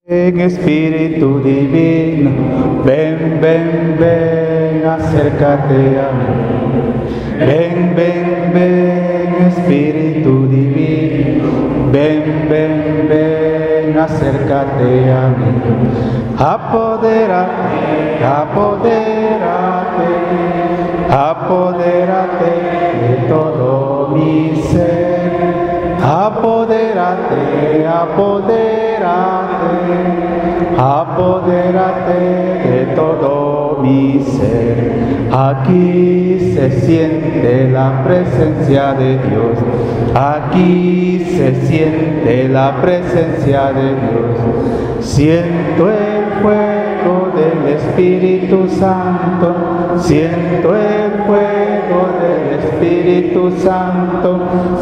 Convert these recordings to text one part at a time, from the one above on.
Ven Espíritu Divino, ven, ven, ven, acércate a mí. Ven, ven, ven, Espíritu Divino, ven, ven, ven, acércate a mí. Apodérate, apodérate, apodérate de todo mi ser. Apodérate, apodérate, apodérate de todo mi ser. Aquí se siente la presencia de Dios. Aquí se siente la presencia de Dios. Siento el fuego del Espíritu Santo. Siento el fuego del Espíritu Santo.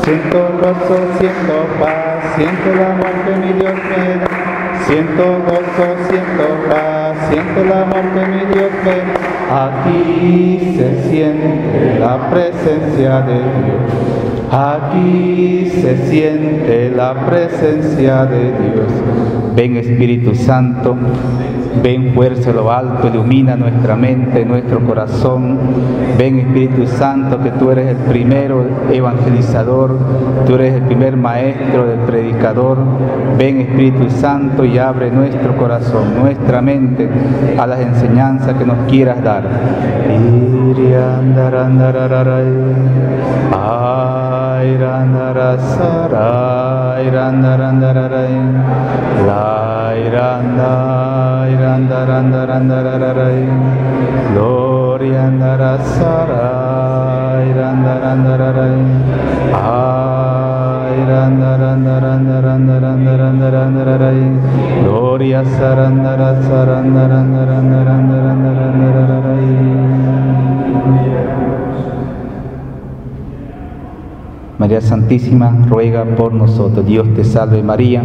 Siento gozo, siento paz, siento el amor que mi Dios me da. Siento gozo, siento paz, siento el amor que mi Dios me da. Aquí se siente la presencia de Dios. Aquí se siente la presencia de Dios. Ven Espíritu Santo, ven fuerza de lo alto, ilumina nuestra mente, nuestro corazón. Ven Espíritu Santo, que tú eres el primero evangelizador, tú eres el primer maestro del predicador. Ven Espíritu Santo y abre nuestro corazón, nuestra mente a las enseñanzas que nos quieras dar. Gloria María Santísima, ruega por nosotros. Dios te salve María,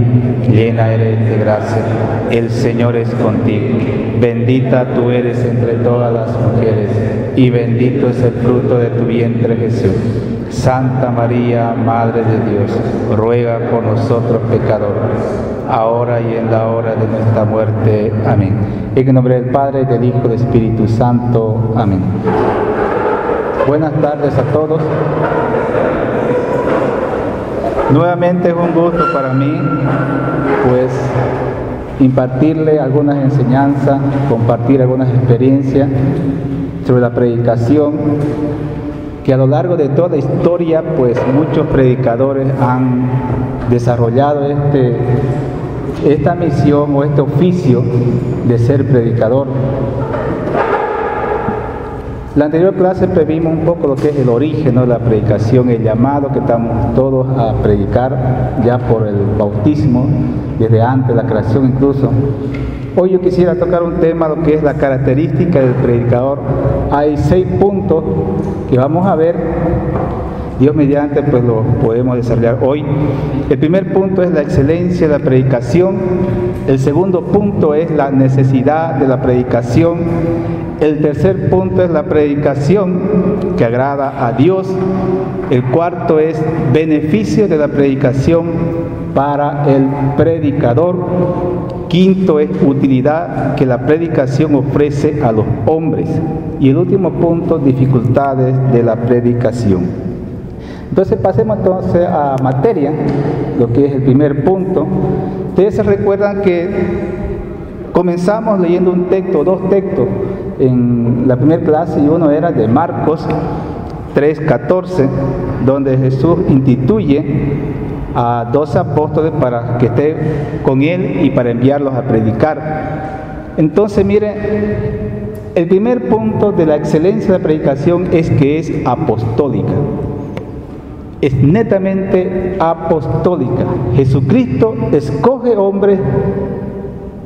llena eres de gracia, el Señor es contigo. Bendita tú eres entre todas las mujeres, y bendito es el fruto de tu vientre Jesús. Santa María, Madre de Dios, ruega por nosotros pecadores, ahora y en la hora de nuestra muerte. Amén. En el nombre del Padre, del Hijo y del Espíritu Santo. Amén. Buenas tardes a todos. Nuevamente es un gusto para mí, pues, impartirle algunas enseñanzas, compartir algunas experiencias sobre la predicación, que a lo largo de toda la historia, pues, muchos predicadores han desarrollado esta misión o este oficio de ser predicador. La anterior clase vimos un poco lo que es el origen, ¿no?, de la predicación, el llamado que estamos todos a predicar ya por el bautismo, desde antes de la creación incluso. Hoy yo quisiera tocar un tema, lo que es la característica del predicador. Hay 6 puntos que vamos a ver. Dios mediante, pues lo podemos desarrollar hoy. El primer punto es la excelencia de la predicación. El segundo punto es la necesidad de la predicación. El tercer punto es la predicación que agrada a Dios. El cuarto es beneficio de la predicación para el predicador. Quinto es utilidad que la predicación ofrece a los hombres. Y el último punto, dificultades de la predicación. Entonces pasemos entonces a materia, lo que es el primer punto. Ustedes se recuerdan que comenzamos leyendo un texto, 2 textos en la primera clase, y uno era de Marcos 3:14, donde Jesús instituye a 2 apóstoles para que estén con él y para enviarlos a predicar. Entonces, mire, el primer punto de la excelencia de la predicación es que es apostólica. Es netamente apostólica. Jesucristo escoge hombres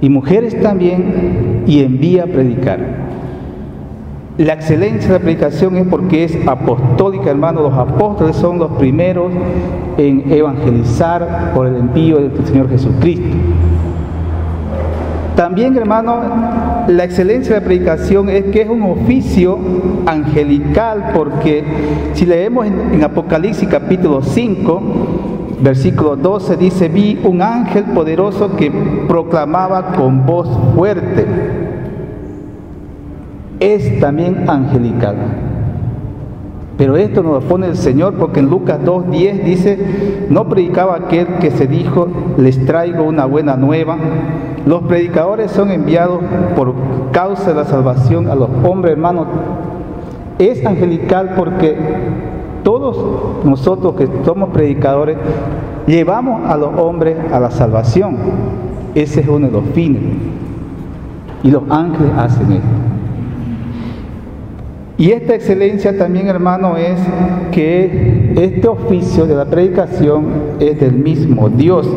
y mujeres también y envía a predicar. La excelencia de la predicación es porque es apostólica, hermano. Los apóstoles son los primeros en evangelizar por el envío del Señor Jesucristo. También, hermano, la excelencia de la predicación es que es un oficio angelical, porque si leemos en Apocalipsis capítulo 5, versículo 12 dice: vi un ángel poderoso que proclamaba con voz fuerte. Es también angelical. Pero esto nos lo pone el Señor, porque en Lucas 2:10 dice: no predicaba aquel que se dijo, les traigo una buena nueva. Los predicadores son enviados por causa de la salvación a los hombres, hermanos. Es angelical porque todos nosotros que somos predicadores llevamos a los hombres a la salvación. Ese es uno de los fines. Y los ángeles hacen esto. Y esta excelencia también, hermano, es que este oficio de la predicación es del mismo Dios.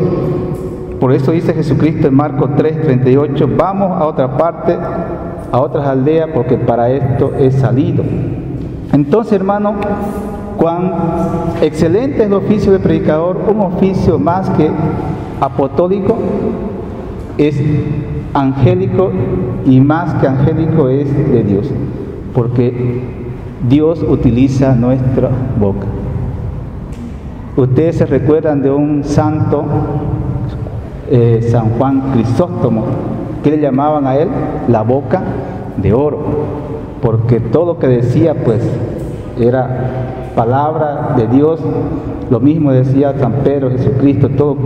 Por eso dice Jesucristo en Marcos 3:38: vamos a otra parte, a otras aldeas, porque para esto he salido. Entonces, hermano, cuán excelente es el oficio de predicador, un oficio más que apostólico, es angélico, y más que angélico es de Dios, porque Dios utiliza nuestra boca. Ustedes se recuerdan de un santo, San Juan Crisóstomo, que le llamaban a él la boca de oro, porque todo lo que decía pues era palabra de Dios. Lo mismo decía San Pedro, Jesucristo, todo.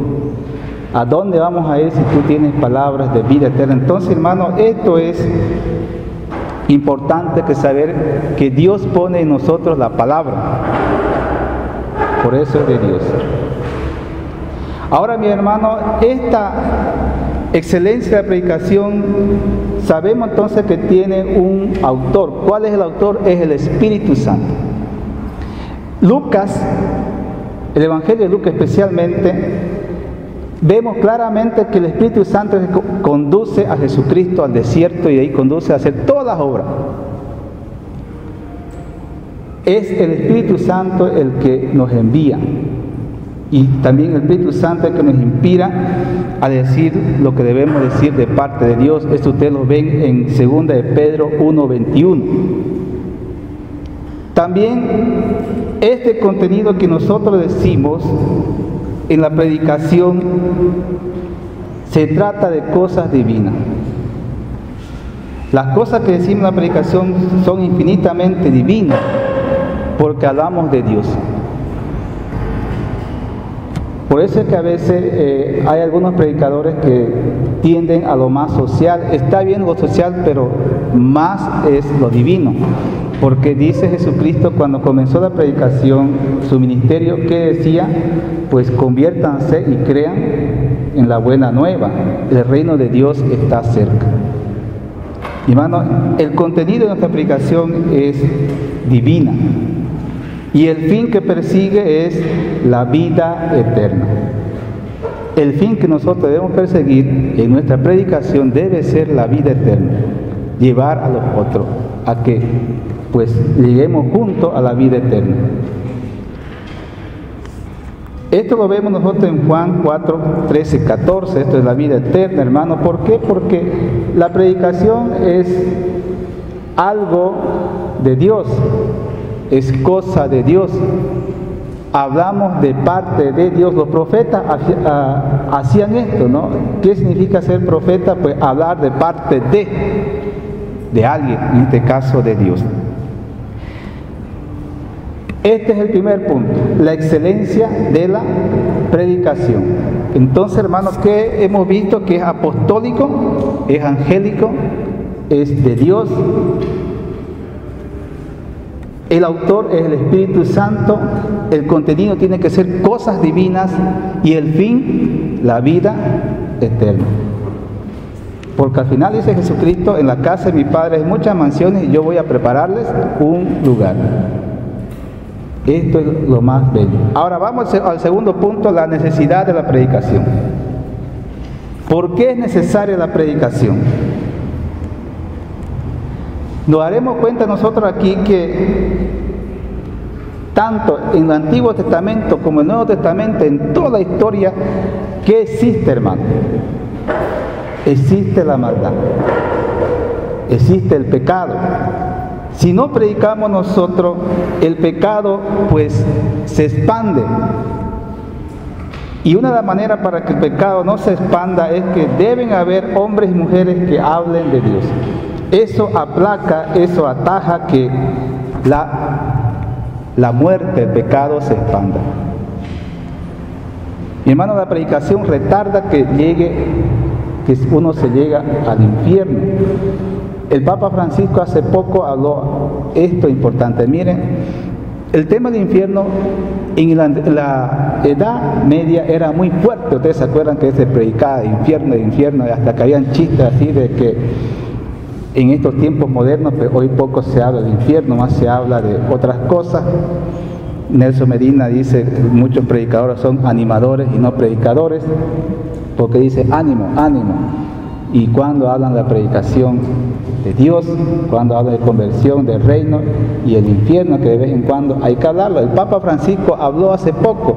¿A dónde vamos a ir si tú tienes palabras de vida eterna? Entonces, hermano, esto es importante que saber que Dios pone en nosotros la palabra. Por eso es de Dios. Ahora, mi hermano, esta excelencia de la predicación, sabemos entonces que tiene un autor. ¿Cuál es el autor? Es el Espíritu Santo. Lucas, el Evangelio de Lucas especialmente, vemos claramente que el Espíritu Santo conduce a Jesucristo al desierto y de ahí conduce a hacer todas las obras. Es el Espíritu Santo el que nos envía, y también el Espíritu Santo el que nos inspira a decir lo que debemos decir de parte de Dios. Esto ustedes lo ven en 2 de Pedro 1:21. También este contenido que nosotros decimos en la predicación se trata de cosas divinas. Las cosas que decimos en la predicación son infinitamente divinas, porque hablamos de Dios. Por eso es que a veces hay algunos predicadores que tienden a lo más social. Está bien lo social, pero más es lo divino. Porque dice Jesucristo cuando comenzó la predicación, su ministerio, ¿qué decía? Pues conviértanse y crean en la buena nueva. El reino de Dios está cerca. Hermano, el contenido de nuestra predicación es divina. Y el fin que persigue es la vida eterna. El fin que nosotros debemos perseguir en nuestra predicación debe ser la vida eterna. Llevar a los otros a que pues lleguemos juntos a la vida eterna. Esto lo vemos nosotros en Juan 4:13-14. Esto es la vida eterna, hermano. ¿Por qué? Porque la predicación es algo de Dios, es cosa de Dios. Hablamos de parte de Dios. Los profetas hacían esto, ¿no? ¿Qué significa ser profeta? Pues hablar de parte de alguien, en este caso de Dios. Este es el primer punto, la excelencia de la predicación. Entonces, hermanos, ¿qué hemos visto? Que es apostólico, es angélico, es de Dios. El autor es el Espíritu Santo, el contenido tiene que ser cosas divinas y el fin, la vida eterna. Porque al final dice Jesucristo: en la casa de mi Padre hay muchas mansiones y yo voy a prepararles un lugar. Esto es lo más bello. Ahora vamos al segundo punto, la necesidad de la predicación. ¿Por qué es necesaria la predicación? Nos daremos cuenta nosotros aquí que tanto en el Antiguo Testamento como en el Nuevo Testamento, en toda la historia, ¿qué existe, hermano? Existe la maldad, existe el pecado. Si no predicamos nosotros, el pecado pues se expande. Y una de las maneras para que el pecado no se expanda es que deben haber hombres y mujeres que hablen de Dios. Eso aplaca, eso ataja que la muerte, el pecado se expanda. Mi hermano, la predicación retarda que uno se llega al infierno. El Papa Francisco hace poco habló esto importante. Miren, el tema del infierno en la Edad Media era muy fuerte. Ustedes se acuerdan que se predicaba de infierno, hasta que habían chistes así de que en estos tiempos modernos, pues hoy poco se habla del infierno, más se habla de otras cosas. Nelson Medina dice, muchos predicadores son animadores y no predicadores, porque dice ánimo, ánimo. Y cuando hablan de la predicación de Dios, cuando hablan de conversión del reino y el infierno, que de vez en cuando hay que hablarlo. El Papa Francisco habló hace poco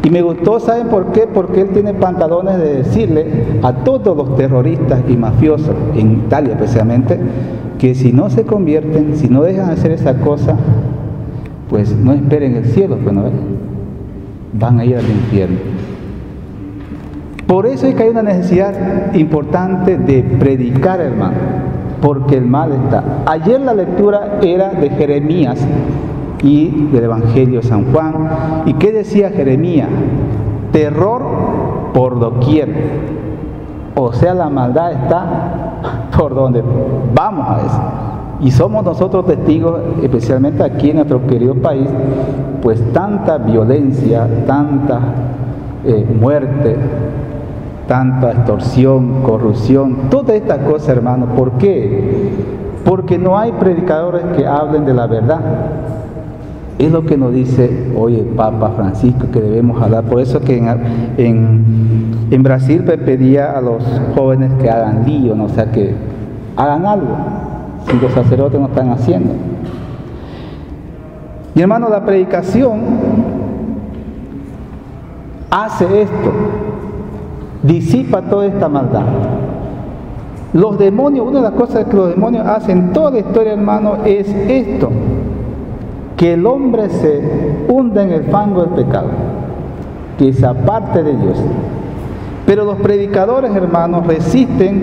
y me gustó, ¿saben por qué? Porque él tiene pantalones de decirle a todos los terroristas y mafiosos, en Italia especialmente, que si no se convierten, si no dejan de hacer esa cosa, pues no esperen el cielo, pues no van a ir al infierno. Por eso es que hay una necesidad importante de predicar, hermano, porque el mal está. Ayer la lectura era de Jeremías y del Evangelio de San Juan. ¿Y qué decía Jeremías? Terror por doquier. O sea, la maldad está por donde vamos a eso. Y somos nosotros testigos, especialmente aquí en nuestro querido país, pues tanta violencia, tanta muerte, tanta extorsión, corrupción, toda esta cosa, hermano. ¿Por qué? Porque no hay predicadores que hablen de la verdad. Es lo que nos dice hoy el Papa Francisco, que debemos hablar. Por eso que en Brasil pedía a los jóvenes que hagan lío, ¿no? O sea, que hagan algo, si los sacerdotes no están haciendo. Mi hermano, la predicación hace esto, disipa toda esta maldad. Los demonios, una de las cosas que los demonios hacen en toda la historia, hermano, es esto: que el hombre se hunda en el fango del pecado, que se aparte de Dios. Pero los predicadores, hermanos, resisten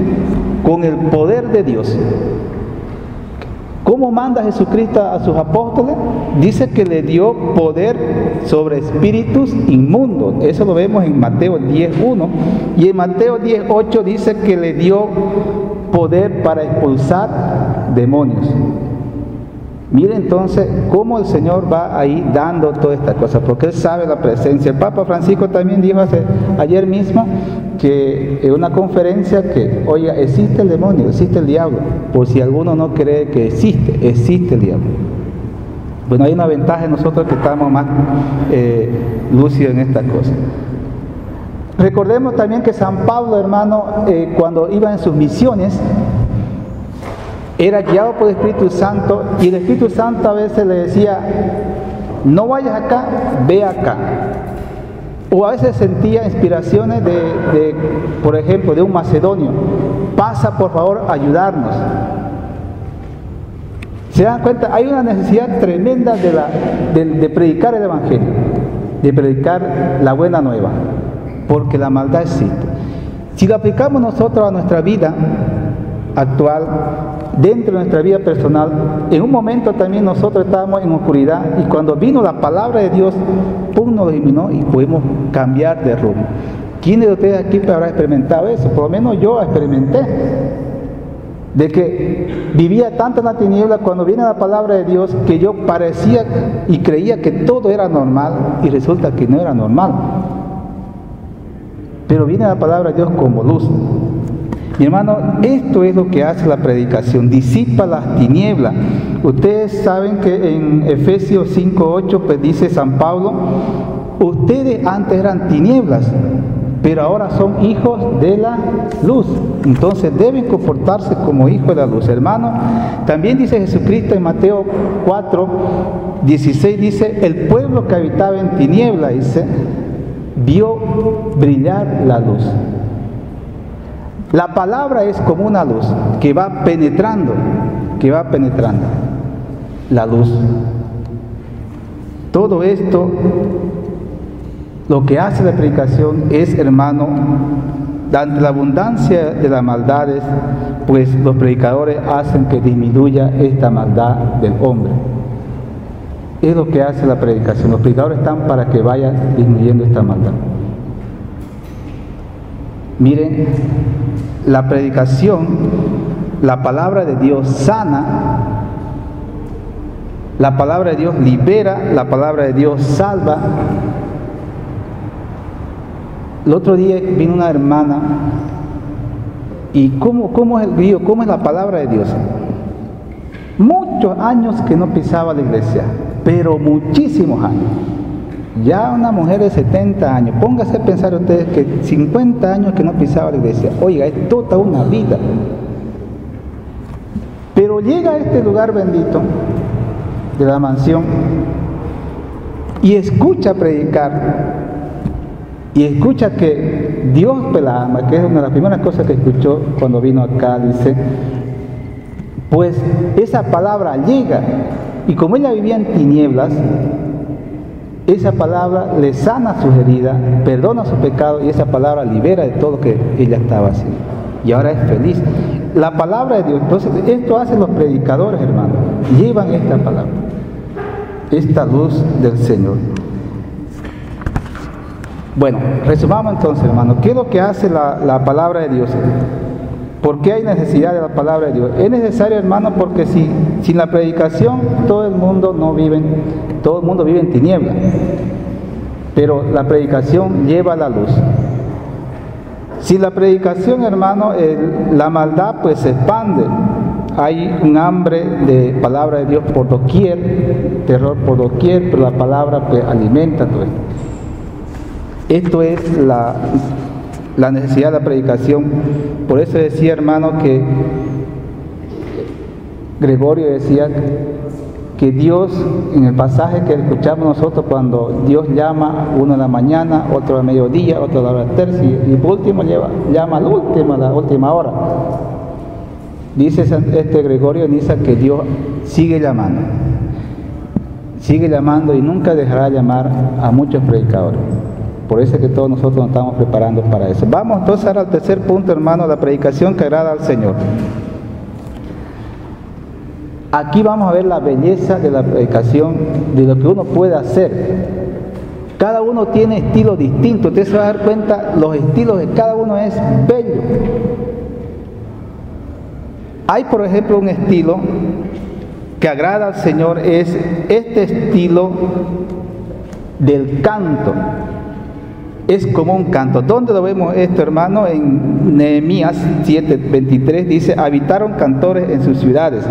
con el poder de Dios. ¿Cómo manda Jesucristo a sus apóstoles? Dice que le dio poder sobre espíritus inmundos. Eso lo vemos en Mateo 10:1. Y en Mateo 10:8 dice que le dio poder para expulsar demonios. Mire entonces cómo el Señor va ahí dando todas estas cosas, porque Él sabe la presencia. El Papa Francisco también dijo ayer mismo que en una conferencia que, oiga, existe el demonio, existe el diablo, por si alguno no cree que existe el diablo. Bueno, hay una ventaja en nosotros que estamos más lúcidos en esta cosa. Recordemos también que San Pablo, hermano, cuando iba en sus misiones, era guiado por el Espíritu Santo, y el Espíritu Santo a veces le decía, no vayas acá, ve acá. O a veces sentía inspiraciones por ejemplo, de un macedonio: pasa por favor a ayudarnos. ¿Se dan cuenta? Hay una necesidad tremenda de predicar el Evangelio, de predicar la buena nueva, porque la maldad existe. Si lo aplicamos nosotros a nuestra vida actual, dentro de nuestra vida personal, en un momento también nosotros estábamos en oscuridad, y cuando vino la palabra de Dios, pum, nos iluminó y pudimos cambiar de rumbo. ¿Quiénes de ustedes aquí habrá experimentado eso? Por lo menos yo experimenté, de que vivía tanto en la tiniebla, cuando viene la palabra de Dios, que yo parecía y creía que todo era normal, y resulta que no era normal. Pero viene la palabra de Dios como luz. Mi hermano, esto es lo que hace la predicación, disipa las tinieblas. Ustedes saben que en Efesios 5:8 pues dice San Pablo: ustedes antes eran tinieblas, pero ahora son hijos de la luz. Entonces deben comportarse como hijos de la luz. Hermano, también dice Jesucristo en Mateo 4:16, dice: el pueblo que habitaba en tinieblas, dice, vio brillar la luz. La palabra es como una luz que va penetrando la luz. Todo esto lo que hace la predicación es, hermano, ante la abundancia de las maldades, pues los predicadores hacen que disminuya esta maldad del hombre. Es lo que hace la predicación. Los predicadores están para que vaya disminuyendo esta maldad. Miren, la predicación, la palabra de Dios sana, la palabra de Dios libera, la palabra de Dios salva. El otro día vino una hermana y ¿cómo es el río? ¿Cómo es la palabra de Dios? Muchos años que no pisaba la iglesia, pero muchísimos años. Ya una mujer de 70 años, póngase a pensar ustedes que 50 años que no pisaba la iglesia. Oiga, es toda una vida. Pero llega a este lugar bendito de la mansión y escucha predicar. Y escucha que Dios la ama, que es una de las primeras cosas que escuchó cuando vino acá, dice, pues esa palabra llega, y como ella vivía en tinieblas, esa palabra le sana sus heridas, perdona su pecado, y esa palabra libera de todo lo que ella estaba haciendo. Y ahora es feliz. La palabra de Dios, entonces esto hacen los predicadores, hermanos, llevan esta palabra, esta luz del Señor. Bueno, resumamos entonces, hermano, ¿qué es lo que hace la palabra de Dios? ¿Por qué hay necesidad de la palabra de Dios? Es necesario, hermano, porque sin la predicación todo el mundo vive en tinieblas, pero la predicación lleva la luz. Sin la predicación, hermano, la maldad pues se expande. Hay un hambre de palabra de Dios por doquier, terror por doquier, pero la palabra pues alimenta todo esto. Esto es la necesidad de la predicación. Por eso decía, hermano, que Gregorio decía que Dios, en el pasaje que escuchamos nosotros, cuando Dios llama uno en la mañana, otro a mediodía, otro a la hora tercia, y por último llama a la última hora. Dice este Gregorio de Niza que Dios sigue llamando y nunca dejará llamar a muchos predicadores. Por eso es que todos nosotros nos estamos preparando para eso. Vamos entonces ahora al tercer punto, hermano, la predicación que agrada al Señor. Aquí vamos a ver la belleza de la predicación, de lo que uno puede hacer. Cada uno tiene estilo distinto. Usted se va a dar cuenta, los estilos de cada uno es bello. Hay, por ejemplo, un estilo que agrada al Señor, es este estilo del canto. Es como un canto. ¿Dónde lo vemos esto, hermano? En Nehemías 7:23 dice, habitaron cantores en sus ciudades.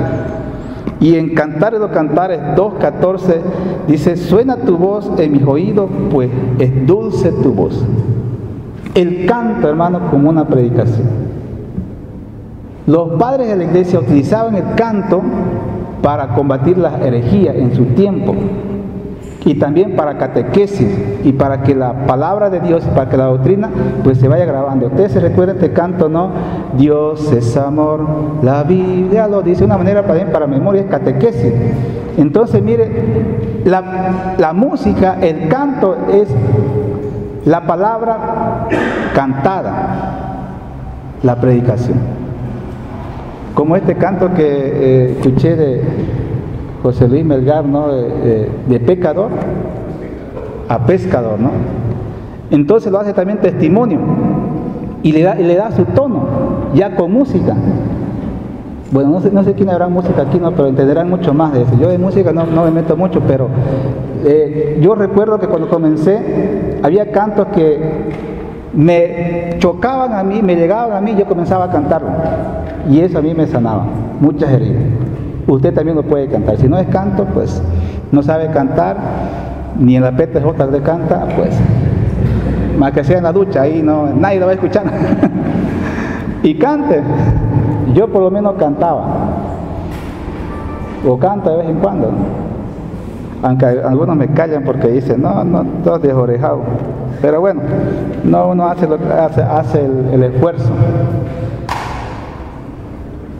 Y en Cantares de los Cantares 2:14 dice, suena tu voz en mis oídos, pues es dulce tu voz. El canto, hermano, como una predicación. Los padres de la iglesia utilizaban el canto para combatir las herejías en su tiempo, y también para catequesis, y para que la palabra de Dios, para que la doctrina pues se vaya grabando. Ustedes se recuerdan este canto, ¿no? Dios es amor, la Biblia lo dice, una manera también para memoria, es catequesis. Entonces mire, la música, el canto es la palabra cantada, la predicación. Como este canto que escuché de José Luis Melgar, ¿no? De pecador a pescador, ¿no? Entonces lo hace también testimonio y le da su tono, ya con música. Bueno, no sé quién habrá música aquí, ¿no? Pero entenderán mucho más de eso. Yo de música no me meto mucho, pero yo recuerdo que cuando comencé había cantos que me chocaban a mí, me llegaban a mí, yo comenzaba a cantarlo y eso a mí me sanaba muchas heridas. Usted también lo puede cantar. Si no es canto, pues no sabe cantar, ni en la PTJ le canta, pues más que sea en la ducha, ahí no, nadie lo va a escuchar. Y cante. Yo por lo menos cantaba, o canto de vez en cuando, aunque algunos me callan porque dicen, no, todos desorejados. Pero bueno, uno hace el esfuerzo.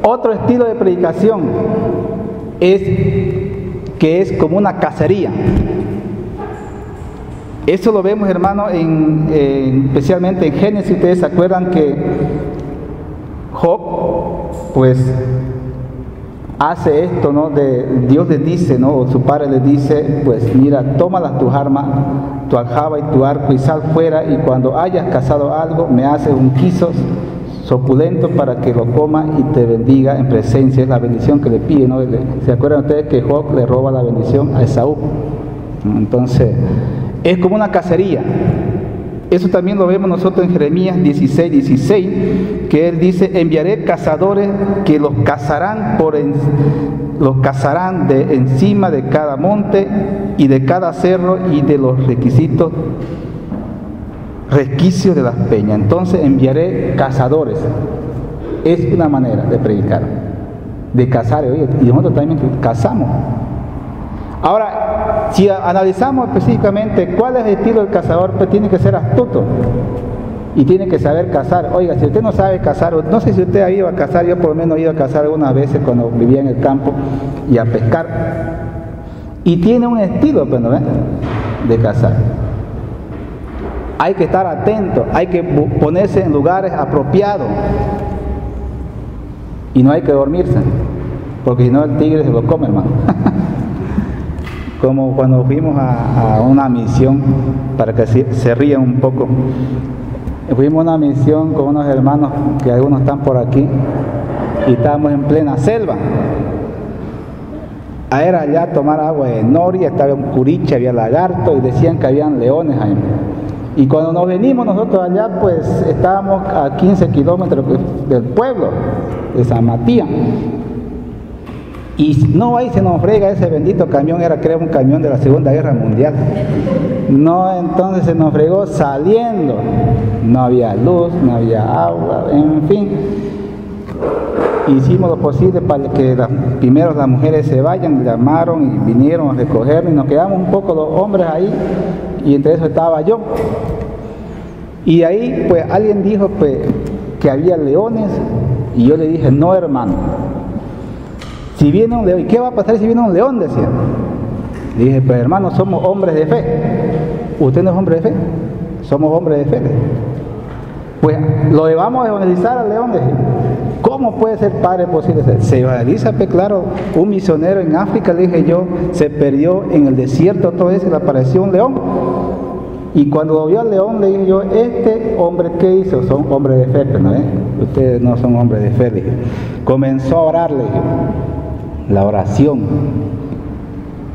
Otro estilo de predicación es que es como una cacería. Eso lo vemos, hermano, especialmente en Génesis. Ustedes se acuerdan que Job, pues, hace esto, ¿no? Dios le dice, ¿no? O su padre le dice, pues mira, tómalas tus armas, tu aljaba y tu arco y sal fuera, y cuando hayas cazado algo, me haces un guiso suculento para que lo coma y te bendiga en presencia. Es la bendición que le pide, ¿no? ¿Se acuerdan ustedes que Job le roba la bendición a Esaú? Entonces, es como una cacería. Eso también lo vemos nosotros en Jeremías 16:16, que él dice: enviaré cazadores que los cazarán de encima de cada monte y de cada cerro y de los resquicios de las peñas. Entonces enviaré cazadores. Es una manera de predicar, de cazar. Oye, y nosotros también cazamos. Ahora, si analizamos específicamente cuál es el estilo del cazador, pues tiene que ser astuto y tiene que saber cazar. Oiga, si usted no sabe cazar, no sé si usted ha ido a cazar, yo por lo menos he ido a cazar algunas veces cuando vivía en el campo y a pescar, y tiene un estilo, pues, ¿no? De cazar. Hay que estar atento, hay que ponerse en lugares apropiados y no hay que dormirse, porque si no el tigre se lo come, hermano. Como cuando fuimos a una misión, para que se rían un poco, fuimos a una misión con unos hermanos que algunos están por aquí y estábamos en plena selva. Era allá a tomar agua de noria, estaba un curiche, había lagarto y decían que habían leones ahí. Y cuando nos venimos nosotros allá, pues estábamos a 15 kilómetros del pueblo de San Matías. Y no, ahí se nos frega ese bendito camión, era creo un camión de la Segunda Guerra Mundial. No, entonces se nos fregó saliendo. No había luz, no había agua, en fin. Hicimos lo posible para que primero las mujeres se vayan, llamaron y vinieron a recogernos y nos quedamos un poco los hombres ahí, y entre eso estaba yo. Y ahí pues alguien dijo pues que había leones, y yo le dije: no, hermano, si viene un león, ¿y qué va a pasar si viene un león?, decía. Le dije: pues hermano, somos hombres de fe. ¿Usted no es hombre de fe? Somos hombres de fe. Pues lo vamos a evangelizar al león, dije. ¿Cómo puede ser padre posible? Se evangeliza, pues claro. Un misionero en África, le dije yo, se perdió en el desierto todo eso y le apareció un león. Y cuando lo vio al león, le dije yo: este hombre, ¿qué hizo? Son hombres de fe, ¿no? Ustedes no son hombres de fe, le dije. Comenzó a orar, le dije, la oración,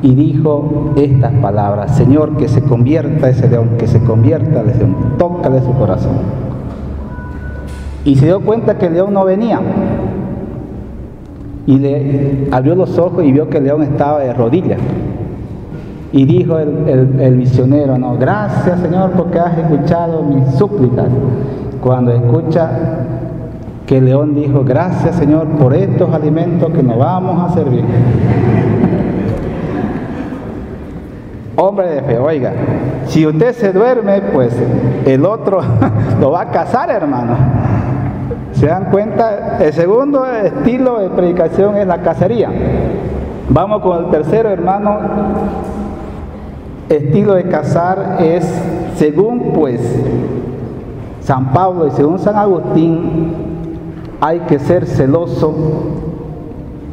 y dijo estas palabras: Señor, que se convierta ese león, que se convierta ese león, tócale su corazón. Y se dio cuenta que el león no venía, y le abrió los ojos y vio que el león estaba de rodillas. Y dijo el misionero: no, gracias, Señor, porque has escuchado mis súplicas. Cuando escucha que el león dijo: gracias, Señor, por estos alimentos que nos vamos a servir. Hombre de fe, oiga, si usted se duerme, pues el otro lo va a cazar, hermano. ¿Se dan cuenta? El segundo estilo de predicación es la cacería. Vamos con el tercero, hermano. Estilo de cazar es, según pues San Pablo y según San Agustín, hay que ser celoso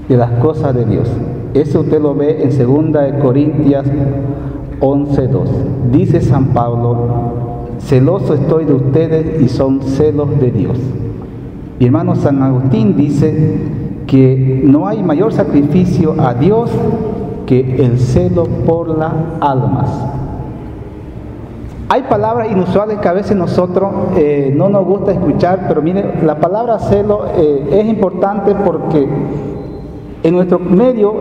de las cosas de Dios. Eso usted lo ve en 2 Corintios 11:2. Dice San Pablo: celoso estoy de ustedes y son celos de Dios. Mi hermano San Agustín dice que no hay mayor sacrificio a Dios que el celo por las almas. Hay palabras inusuales que a veces nosotros no nos gusta escuchar, pero mire, la palabra celo es importante porque en nuestro medio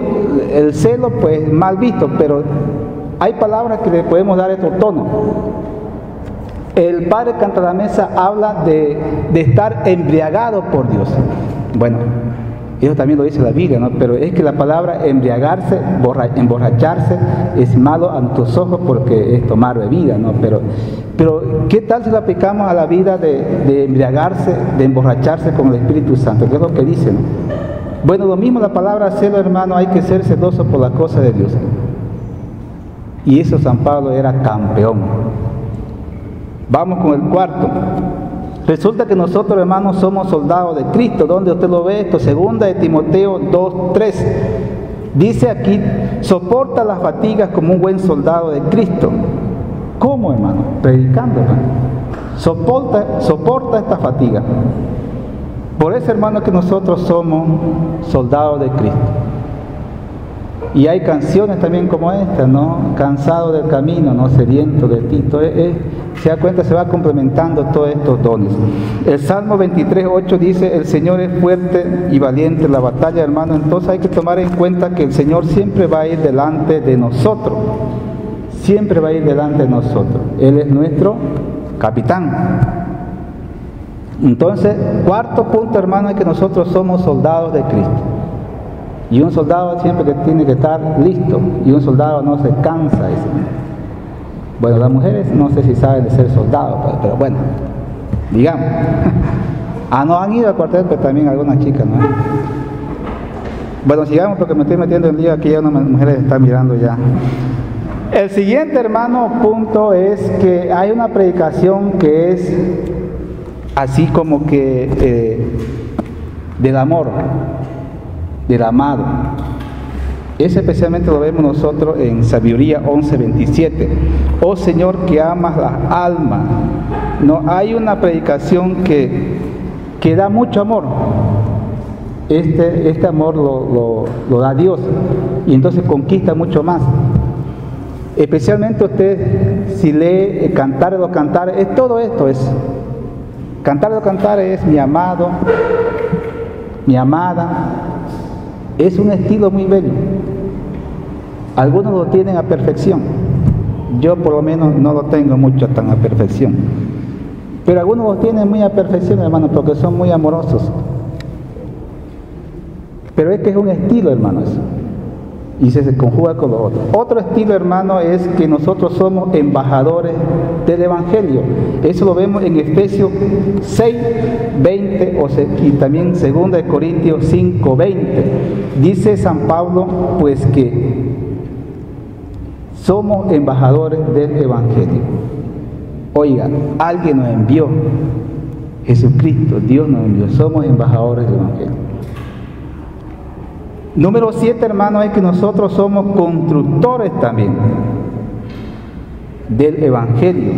el celo pues es mal visto, pero hay palabras que le podemos dar estos tonos. El padre Cantalamessa habla de estar embriagado por Dios. Bueno, eso también lo dice la Biblia, ¿no? Pero es que la palabra embriagarse, emborracharse, es malo a nuestros ojos porque es tomar bebida, ¿no? Pero ¿qué tal si lo aplicamos a la vida de embriagarse, de emborracharse con el Espíritu Santo? ¿Qué es lo que dice, no? Bueno, lo mismo la palabra celo, hermano, hay que ser celoso por las cosas de Dios. Y eso San Pablo era campeón. Vamos con el cuarto. Resulta que nosotros, hermanos, somos soldados de Cristo. ¿Dónde usted lo ve esto? Segunda de Timoteo 2:3. Dice aquí, soporta las fatigas como un buen soldado de Cristo. ¿Cómo, hermano? Predicando, hermano. Soporta esta fatiga. Por eso, hermano, que nosotros somos soldados de Cristo. Y hay canciones también como esta, ¿no? Cansado del camino, ¿no? Sediento de ti. Se da cuenta, se va complementando todos estos dones. El Salmo 23:8 dice, el Señor es fuerte y valiente en la batalla, hermano. Entonces hay que tomar en cuenta que el Señor siempre va a ir delante de nosotros. Siempre va a ir delante de nosotros. Él es nuestro capitán. Entonces, cuarto punto, hermano, es que nosotros somos soldados de Cristo. Y un soldado siempre que tiene que estar listo. Y un soldado no se cansa. Bueno, las mujeres no sé si saben de ser soldados, pero bueno, digamos. No han ido al cuartel, pero también algunas chicas, ¿no? Bueno, sigamos porque me estoy metiendo en lío. Aquí ya unas mujeres están mirando ya. El siguiente, hermano, punto es que hay una predicación que es así como que del amor, del amado. Ese especialmente lo vemos nosotros en Sabiduría 11:27. Oh Señor, que amas las almas. No hay una predicación que da mucho amor. Este amor lo da Dios y entonces conquista mucho más. Especialmente usted, si lee Cantar de los Cantares, es todo esto. Cantar de los Cantares es mi amado, mi amada. Es un estilo muy bello. Algunos lo tienen a perfección. Yo por lo menos no lo tengo mucho tan a perfección. Pero algunos lo tienen muy a perfección, hermano, porque son muy amorosos. Pero es que es un estilo, hermano, eso. Y se conjuga con lo otro. Otro estilo, hermano, es que nosotros somos embajadores del Evangelio. Eso lo vemos en Efesios 6:20 y también 2 Corintios 5:20. Dice San Pablo, pues que somos embajadores del Evangelio. Oiga, alguien nos envió, Jesucristo, Dios nos envió, somos embajadores del Evangelio. Número 7, hermano, es que nosotros somos constructores también del Evangelio.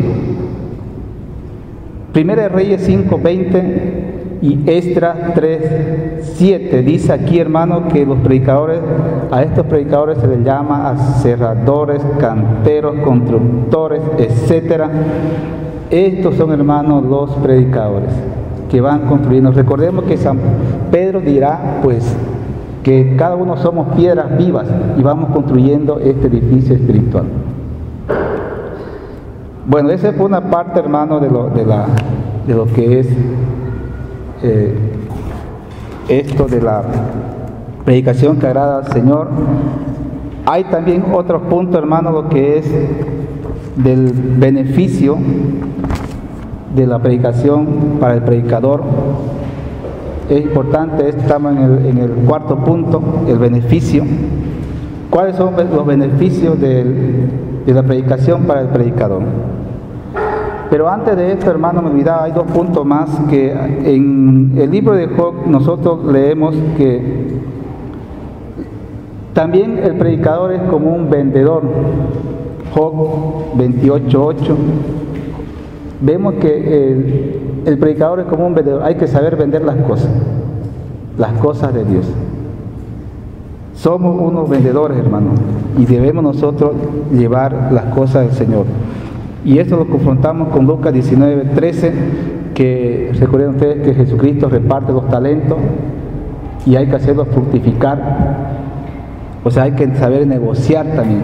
Primera de Reyes 5:20 y Esdras 3:7 dice aquí, hermano, que a estos predicadores se les llama aserradores, canteros, constructores, etcétera. Estos son, hermanos, los predicadores que van construyendo. Recordemos que San Pedro dirá, pues, que cada uno somos piedras vivas y vamos construyendo este edificio espiritual. Bueno, esa fue una parte, hermano, de lo que es esto de la predicación que agrada al Señor. Hay también otros puntos, hermano, lo que es del beneficio de la predicación para el predicador. Es importante, estamos en el cuarto punto, el beneficio. ¿Cuáles son los beneficios de la predicación para el predicador? Pero antes de esto, hermano, me olvidaba, hay dos puntos más que en el libro de Job nosotros leemos que también el predicador es como un vendedor. Job 28:8. Vemos que el predicador es como un vendedor, hay que saber vender las cosas de Dios. Somos unos vendedores, hermano, y debemos nosotros llevar las cosas del Señor. Y esto lo confrontamos con Lucas 19:13, que recuerden ustedes que Jesucristo reparte los talentos y hay que hacerlos fructificar. O sea, hay que saber negociar también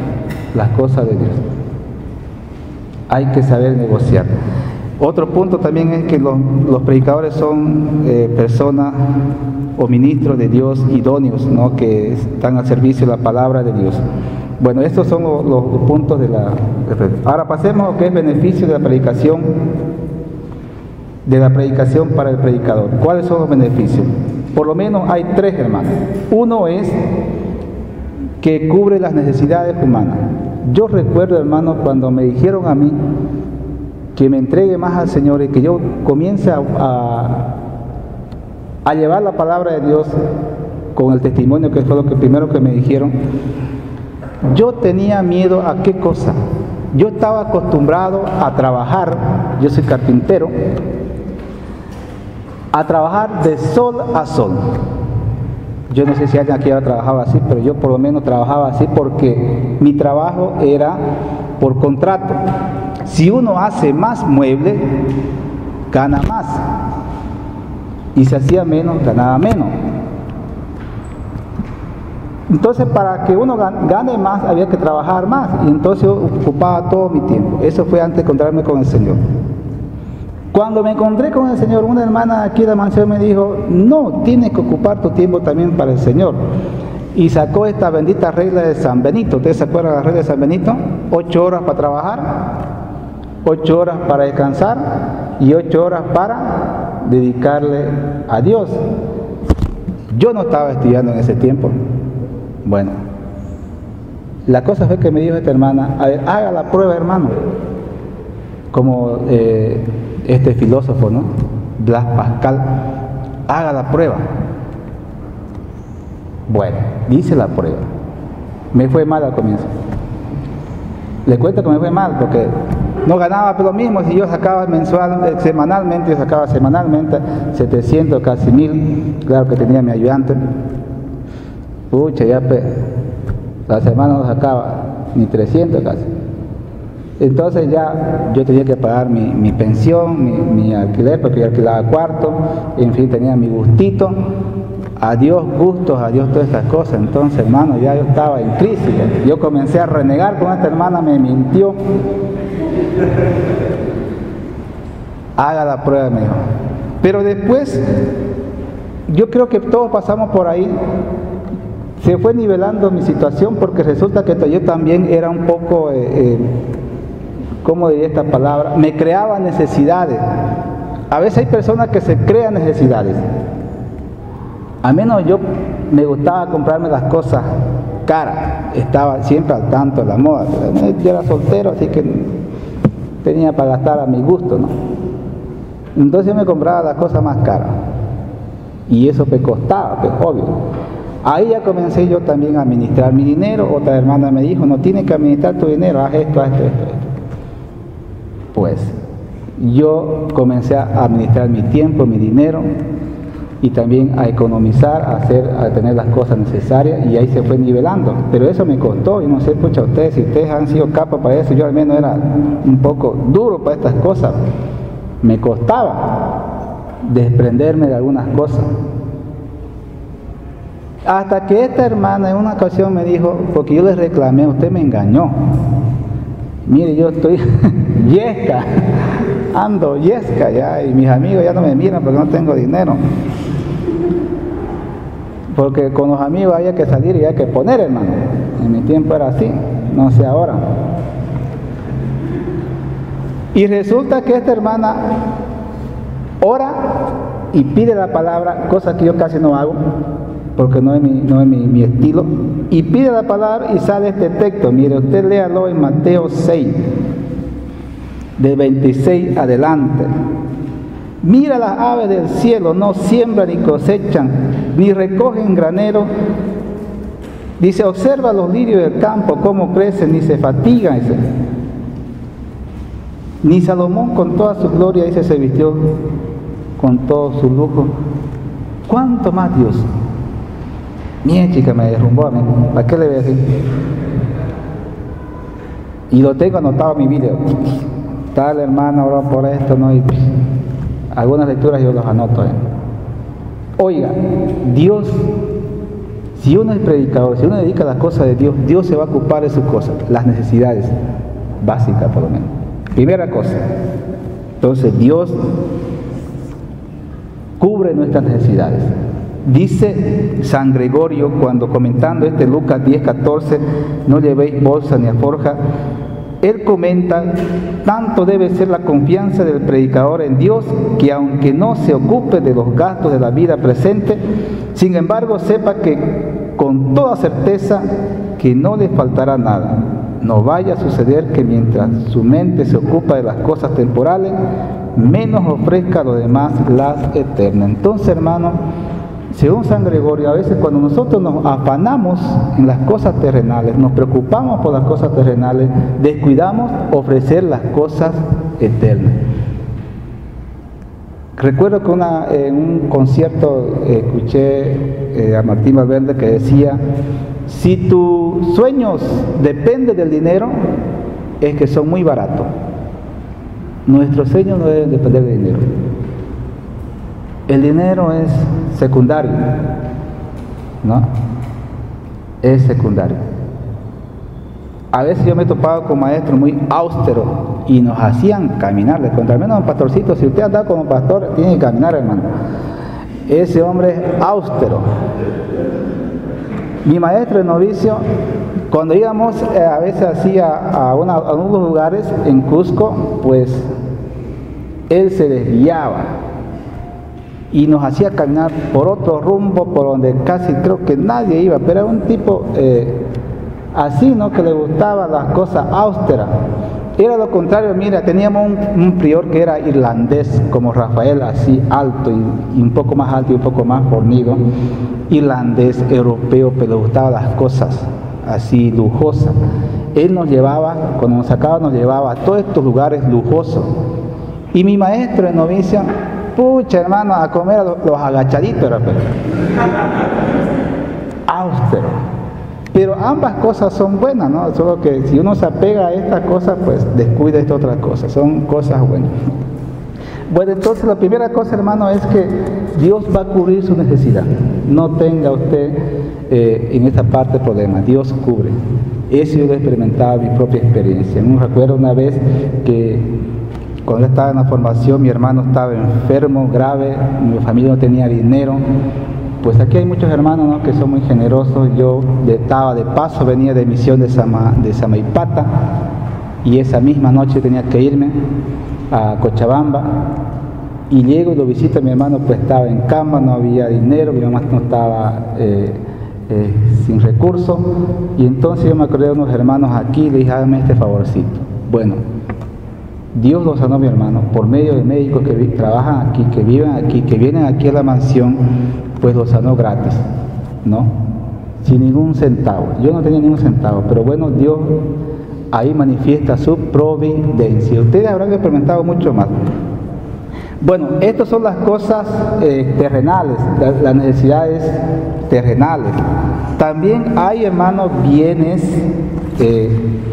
las cosas de Dios. Hay que saber negociar. Otro punto también es que los predicadores son personas o ministros de Dios idóneos, ¿no? Que están al servicio de la palabra de Dios. Bueno, estos son los puntos de la... Ahora pasemos a lo que es beneficio de la predicación para el predicador. ¿Cuáles son los beneficios? Por lo menos hay tres, hermanos. Uno es que cubre las necesidades humanas. Yo recuerdo, hermano, cuando me dijeron a mí que me entregue más al Señor y que yo comience a llevar la palabra de Dios con el testimonio, que fue lo que primero que me dijeron. Yo tenía miedo a qué cosa. Yo estaba acostumbrado a trabajar, yo soy carpintero, a trabajar de sol a sol. Yo no sé si alguien aquí ha trabajado así, pero yo por lo menos trabajaba así porque mi trabajo era por contrato. Si uno hace más muebles, gana más. Y si hacía menos, ganaba menos. Entonces, para que uno gane más, había que trabajar más. Y entonces yo ocupaba todo mi tiempo. Eso fue antes de encontrarme con el Señor. Cuando me encontré con el Señor, una hermana aquí de la mansión me dijo: no, tienes que ocupar tu tiempo también para el Señor. Y sacó esta bendita regla de San Benito. ¿Ustedes se acuerdan de la regla de San Benito? 8 horas para trabajar, 8 horas para descansar y 8 horas para dedicarle a Dios. Yo no estaba estudiando en ese tiempo. Bueno, la cosa fue que me dijo esta hermana: a ver, haga la prueba, hermano. Como este filósofo, ¿no? Blas Pascal, haga la prueba. Bueno, hice la prueba. Me fue mal al comienzo. Le cuento que me fue mal porque no ganaba lo mismo. Si yo sacaba semanalmente, yo sacaba semanalmente 700, casi 1000. Claro que tenía mi ayudante. Pucha, ya la semana no sacaba ni 300 casi. Entonces ya yo tenía que pagar mi pensión, mi alquiler, porque yo alquilaba cuarto, en fin, tenía mi gustito. Adiós gustos, adiós todas estas cosas. Entonces, hermano, ya yo estaba en crisis. Yo comencé a renegar con esta hermana, me mintió. Haga la prueba, me dijo. Pero después, yo creo que todos pasamos por ahí. Se fue nivelando mi situación, porque resulta que yo también era un poco, ¿cómo diría esta palabra? Me creaba necesidades. A veces hay personas que se crean necesidades. A menos yo me gustaba comprarme las cosas caras. Estaba siempre al tanto de la moda. Yo era soltero, así que tenía para gastar a mi gusto, ¿no? Entonces yo me compraba las cosas más caras. Y eso me costaba, pues, obvio. Ahí ya comencé yo también a administrar mi dinero. Otra hermana me dijo: no tienes que administrar tu dinero, haz esto, haz esto, esto. Pues yo comencé a administrar mi tiempo, mi dinero, y también a economizar, a tener las cosas necesarias, y ahí se fue nivelando. Pero eso me costó. Yo no sé, pucha, ustedes, si ustedes han sido capaces para eso, yo al menos era un poco duro para estas cosas. Me costaba desprenderme de algunas cosas. Hasta que esta hermana en una ocasión me dijo, porque yo le reclamé: usted me engañó. Mire, yo estoy yesca, ando yesca ya, y mis amigos ya no me miran porque no tengo dinero. Porque con los amigos había que salir y había que poner, hermano. En mi tiempo era así, no sé ahora. Y resulta que esta hermana ora y pide la palabra, cosa que yo casi no hago, porque no es mi estilo, y pide la palabra y sale este texto. Mire, usted léalo en Mateo 6, de 26 adelante. Mira las aves del cielo, no siembran ni cosechan, ni recogen granero. Dice: observa los lirios del campo, cómo crecen, ni se fatigan. Dice, ni Salomón con toda su gloria, dice, se vistió con todo su lujo. ¿Cuánto más Dios? Mira, chica, me derrumbó a mí. ¿Para qué le voy a decir? Y lo tengo anotado en mi video. Tal hermano oró por esto, ¿no? Y algunas lecturas yo los anoto. Oiga, Dios, si uno es predicador, si uno dedica a las cosas de Dios, Dios se va a ocupar de sus cosas, las necesidades básicas por lo menos. Primera cosa. Entonces Dios cubre nuestras necesidades. Dice San Gregorio, cuando comentando Lucas 10:14, no llevéis bolsa ni alforja, él comenta: tanto debe ser la confianza del predicador en Dios, que aunque no se ocupe de los gastos de la vida presente, sin embargo sepa que con toda certeza que no le faltará nada, no vaya a suceder que mientras su mente se ocupa de las cosas temporales, menos ofrezca a los demás las eternas. Entonces, hermano, según San Gregorio, a veces cuando nosotros nos afanamos en las cosas terrenales, nos preocupamos por las cosas terrenales, descuidamos ofrecer las cosas eternas. Recuerdo que en un concierto escuché a Martín Valverde que decía: si tus sueños dependen del dinero, es que son muy baratos. Nuestros sueños no deben depender del dinero. El dinero es secundario, ¿no? Es secundario. A veces yo me he topado con maestros muy austeros y nos hacían caminar. Le cuento, al menos un pastorcito, si usted anda como pastor, tiene que caminar, hermano. Ese hombre es austero. Mi maestro de novicio, cuando íbamos a veces así a unos lugares en Cusco, pues él se desviaba y nos hacía caminar por otro rumbo, por donde casi creo que nadie iba, pero era un tipo así, ¿no?, que le gustaban las cosas austeras. Era lo contrario. Mira, teníamos un prior que era irlandés, como Rafael, así alto y un poco más alto y un poco más fornido, irlandés, europeo, pero le gustaban las cosas así lujosas. Él nos llevaba, cuando nos sacaba, nos llevaba a todos estos lugares lujosos. Y mi maestro de novicio, pucha, hermano, a comer a los agachaditos, era austero. Pero ambas cosas son buenas, ¿no? Solo que si uno se apega a estas cosas, pues descuida esta otra cosa. Son cosas buenas. Bueno, entonces la primera cosa, hermano, es que Dios va a cubrir su necesidad. No tenga usted en esta parte problema. Dios cubre. Eso yo lo he experimentado en mi propia experiencia. Me recuerdo una vez que cuando yo estaba en la formación, mi hermano estaba enfermo, grave, mi familia no tenía dinero. Pues aquí hay muchos hermanos, ¿no?, que son muy generosos. Yo estaba de paso, venía de misión de Samaipata, y esa misma noche tenía que irme a Cochabamba, y llego y lo visito a mi hermano, pues estaba en cama, no había dinero, mi mamá no estaba sin recursos, y entonces yo me acordé de unos hermanos aquí y le dije: hágame este favorcito. Bueno, Dios lo sanó a mi hermano por medio de médicos que trabajan aquí, que viven aquí, que vienen aquí a la mansión. Pues lo sanó gratis, ¿no? Sin ningún centavo. Yo no tenía ningún centavo, pero bueno, Dios ahí manifiesta su providencia. Ustedes habrán experimentado mucho más. Bueno, estas son las cosas terrenales, las necesidades terrenales. También hay, hermanos, bienes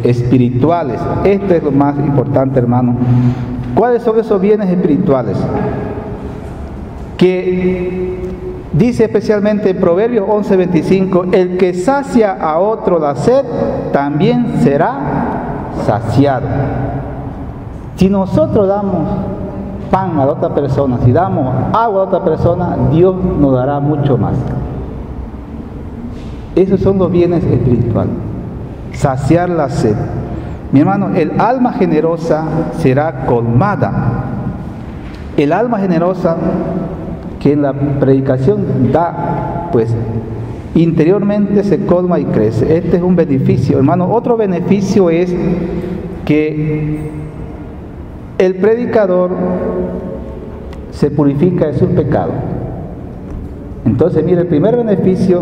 espirituales. Esto es lo más importante, hermano. ¿Cuáles son esos bienes espirituales? Que dice especialmente en Proverbios 11:25: el que sacia a otro la sed, también será saciado. Si nosotros damos pan a la otra persona, si damos agua a otra persona, Dios nos dará mucho más. Esos son los bienes espirituales. Saciar la sed. Mi hermano, el alma generosa será colmada. El alma generosa que en la predicación da, pues interiormente se colma y crece. Este es un beneficio, hermano. Otro beneficio es que el predicador se purifica de sus pecados. Entonces, mire, el primer beneficio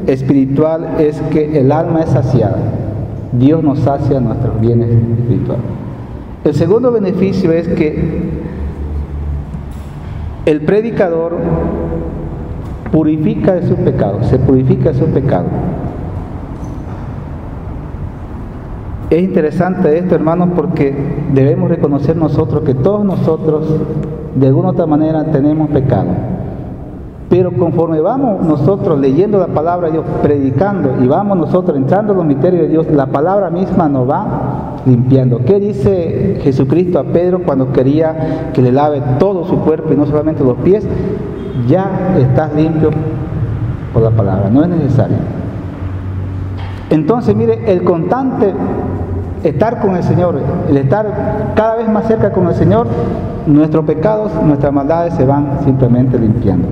espiritual es que el alma es saciada. Dios nos sacia nuestros bienes espirituales. El segundo beneficio es que el predicador purifica de sus pecados, se purifica de sus pecados. Es interesante esto, hermanos, porque debemos reconocer nosotros que todos nosotros, de alguna u otra manera, tenemos pecado. Pero conforme vamos nosotros leyendo la palabra de Dios, predicando, y vamos nosotros entrando en los misterios de Dios, la palabra misma nos va limpiando. ¿Qué dice Jesucristo a Pedro cuando quería que le lave todo su cuerpo y no solamente los pies? Ya estás limpio por la palabra, no es necesario. Entonces, mire, el constante estar con el Señor, el estar cada vez más cerca con el Señor, nuestros pecados, nuestras maldades se van simplemente limpiando.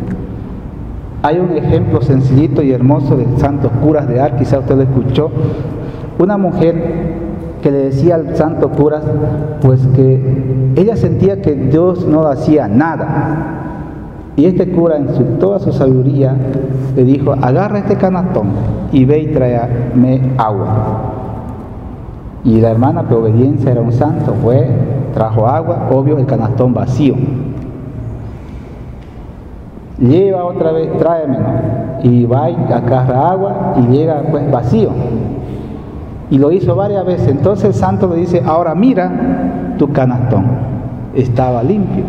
Hay un ejemplo sencillito y hermoso de santos curas de Ars, quizá usted lo escuchó. Una mujer que le decía al santo cura, pues que ella sentía que Dios no hacía nada. Y este cura, en toda su sabiduría, le dijo: agarra este canastón y ve y tráeme agua. Y la hermana, por obediencia, era un santo, fue, trajo agua, obvio, el canastón vacío. Lleva otra vez, tráemelo. Y va y agarra agua y llega pues vacío. Y lo hizo varias veces. Entonces el santo le dice: ahora mira tu canastón, estaba limpio.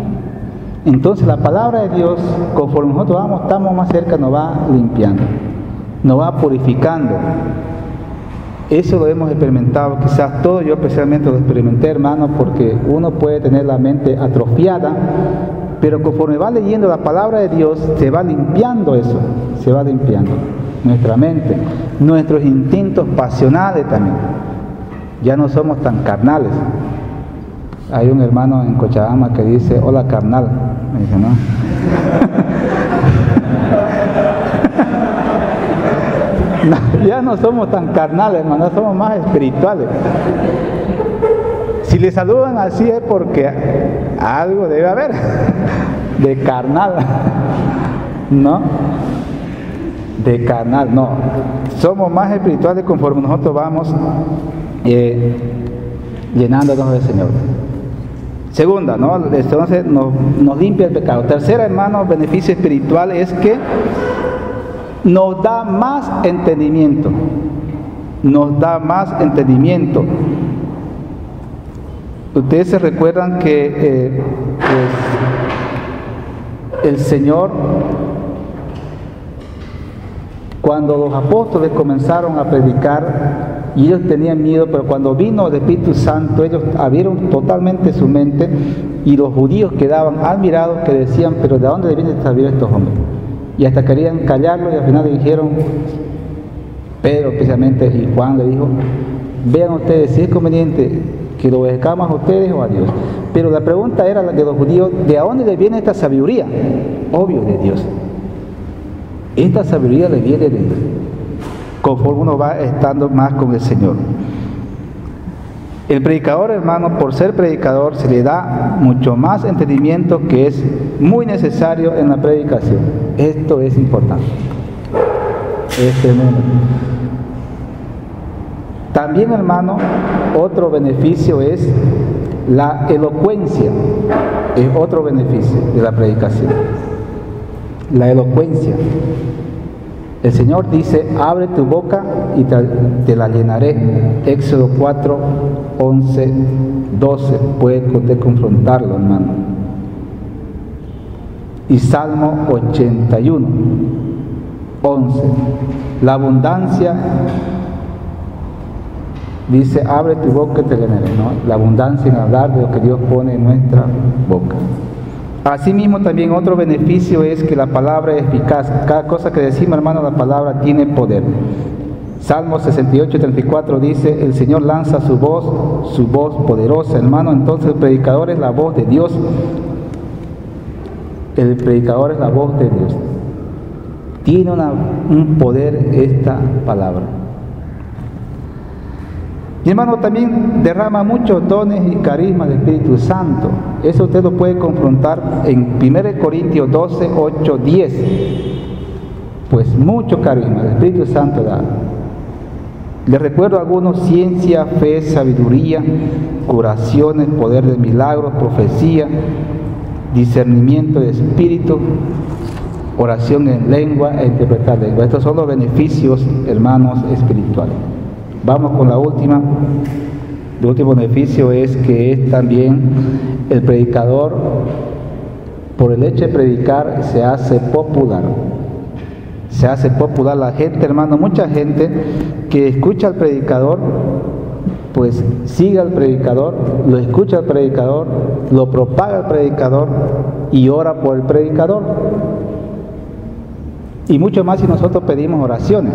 Entonces la palabra de Dios, conforme nosotros vamos, estamos más cerca, nos va limpiando, nos va purificando. Eso lo hemos experimentado, quizás todos, yo especialmente lo experimenté, hermano, porque uno puede tener la mente atrofiada, pero conforme va leyendo la palabra de Dios, se va limpiando eso, se va limpiando nuestra mente, nuestros instintos pasionales también. Ya no somos tan carnales. Hay un hermano en Cochabamba que dice: hola carnal. Me dice: no. No, ya no somos tan carnales, hermano, somos más espirituales. Si le saludan así es porque algo debe haber de carnal, ¿no? De carnal, no. Somos más espirituales conforme nosotros vamos llenándonos del Señor. Segunda, ¿no? Entonces nos limpia el pecado. Tercera, hermano, beneficio espiritual es que nos da más entendimiento. Nos da más entendimiento. Ustedes se recuerdan que pues, el Señor, cuando los apóstoles comenzaron a predicar, y ellos tenían miedo, pero cuando vino el Espíritu Santo, ellos abrieron totalmente su mente, y los judíos quedaban admirados, que decían: pero ¿de dónde vienen estos hombres? Y hasta querían callarlo, y al final le dijeron, Pedro especialmente y Juan le dijo: vean ustedes si es conveniente que lo obedezcamos a ustedes o a Dios. Pero la pregunta era de los judíos: ¿de dónde le viene esta sabiduría? Obvio, de Dios. Esta sabiduría le viene de Dios, conforme uno va estando más con el Señor. El predicador, hermano, por ser predicador, se le da mucho más entendimiento, que es muy necesario en la predicación. Esto es importante. Es tremendo. También, hermano, otro beneficio es la elocuencia. Es otro beneficio de la predicación. La elocuencia. El Señor dice: abre tu boca y te la llenaré. Éxodo 4, 11, 12. Puede usted confrontarlo, hermano. Y Salmo 81, 11. La abundancia, dice: abre tu boca y te llenaré, ¿no? La abundancia en hablar de lo que Dios pone en nuestra boca. Asimismo, también otro beneficio es que la palabra es eficaz. Cada cosa que decimos, hermano, la palabra tiene poder. Salmo 68, 34 dice: el Señor lanza su voz poderosa, hermano. Entonces el predicador es la voz de Dios. El predicador es la voz de Dios. Tiene un poder esta palabra. Y, hermano, también derrama muchos dones y carismas del Espíritu Santo. Eso usted lo puede confrontar en 1 Corintios 12, 8, 10. Pues mucho carisma el Espíritu Santo da. Les recuerdo algunos: ciencia, fe, sabiduría, curaciones, poder de milagros, profecía, discernimiento de espíritu, oración en lengua e interpretar lengua. Estos son los beneficios, hermanos, espirituales. Vamos con la última. El último beneficio es que es también el predicador, por el hecho de predicar, se hace popular. Se hace popular la gente, hermano. Mucha gente que escucha al predicador, pues sigue al predicador, lo escucha al predicador, lo propaga al predicador y ora por el predicador. Y mucho más si nosotros pedimos oraciones.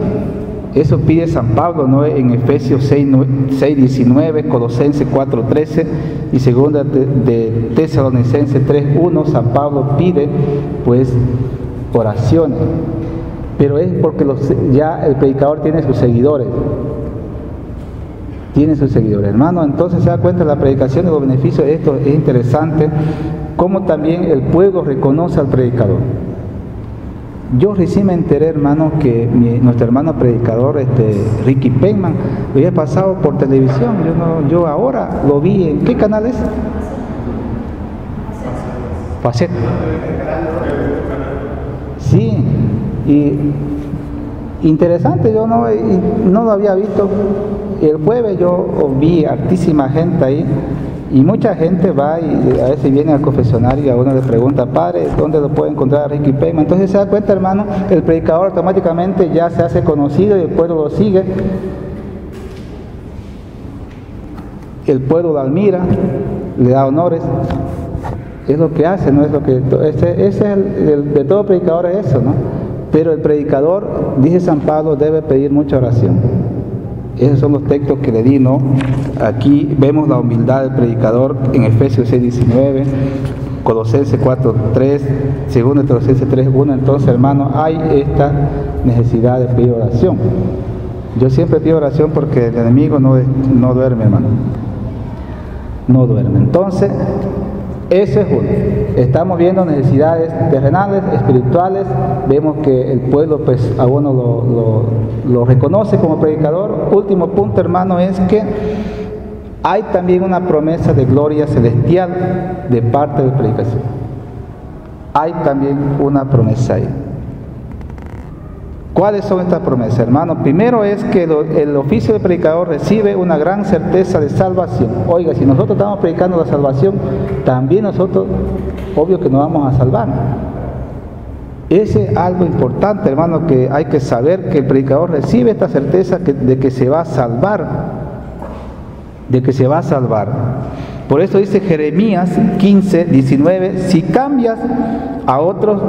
Eso pide San Pablo, ¿no? En Efesios 6:19, Colosenses 4:13 y segunda de Tesalonicenses 3:1. San Pablo pide pues oraciones, pero es porque ya el predicador tiene sus seguidores. tiene sus seguidores. Hermano, entonces se da cuenta de la predicación de los beneficios. Esto es interesante, como también el pueblo reconoce al predicador. Yo recién me enteré, hermano, que nuestro hermano predicador, Ricky Penman, lo había pasado por televisión. Yo ahora lo vi. ¿En qué canal es? Faceta. Sí, y interesante, yo no lo había visto. El jueves yo vi hartísima gente ahí, y mucha gente va y a veces viene al confesionario y a uno le pregunta: padre, ¿dónde lo puede encontrar a Ricky Penman? Entonces se da cuenta, hermano, el predicador automáticamente ya se hace conocido y el pueblo lo sigue. El pueblo lo admira, le da honores. Es lo que hace, ¿no? Es lo que ese es de todo predicador, es eso, ¿no? Pero el predicador, dice San Pablo, debe pedir mucha oración. Esos son los textos que le di, ¿no? Aquí vemos la humildad del predicador en Efesios 6:19, Colosenses 4:3, 2 Colosenses 3:1. Entonces, hermano, hay esta necesidad de pedir oración. Yo siempre pido oración porque el enemigo no duerme, hermano. No duerme. Entonces, eso es uno. Estamos viendo necesidades terrenales, espirituales. Vemos que el pueblo, pues, a uno lo reconoce como predicador. Último punto, hermano, es que hay también una promesa de gloria celestial de parte de la predicación. Hay también una promesa ahí. ¿Cuáles son estas promesas, hermano? Primero es que el oficio de predicador recibe una gran certeza de salvación. Oiga, si nosotros estamos predicando la salvación, también nosotros, obvio que nos vamos a salvar. Ese es algo importante, hermano, que hay que saber, que el predicador recibe esta certeza de que se va a salvar. De que se va a salvar. Por eso dice Jeremías 15:19, si cambias a otros,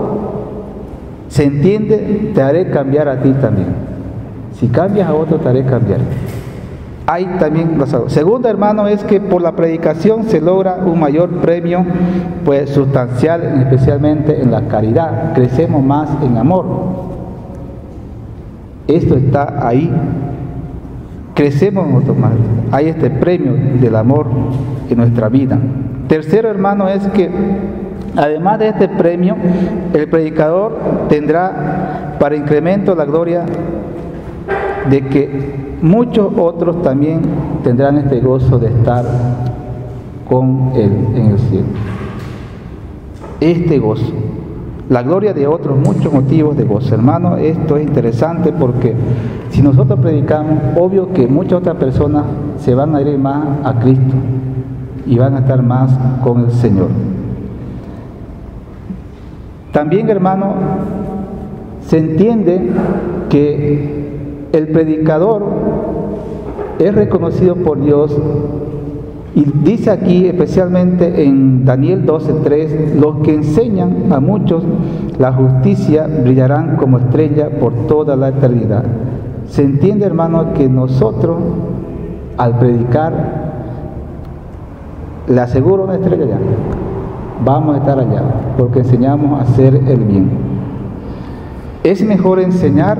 se entiende, te haré cambiar a ti también. Si cambias a otro, te haré cambiar. Hay también la salud. Segundo, hermano, es que por la predicación se logra un mayor premio, pues sustancial, especialmente en la caridad. Crecemos más en amor. Esto está ahí. Crecemos nosotros más. Hay este premio del amor en nuestra vida. Tercero, hermano, es que además de este premio, el predicador tendrá para incremento la gloria de que muchos otros también tendrán este gozo de estar con Él en el cielo. Este gozo, la gloria de otros, muchos motivos de gozo. Hermano, esto es interesante porque si nosotros predicamos, obvio que muchas otras personas se van a ir más a Cristo y van a estar más con el Señor. También, hermano, se entiende que el predicador es reconocido por Dios, y dice aquí especialmente en Daniel 12:3, los que enseñan a muchos la justicia brillarán como estrella por toda la eternidad. Se entiende, hermano, que nosotros al predicar, le aseguro una estrella allá. Vamos a estar allá, porque enseñamos a hacer el bien. Es mejor enseñar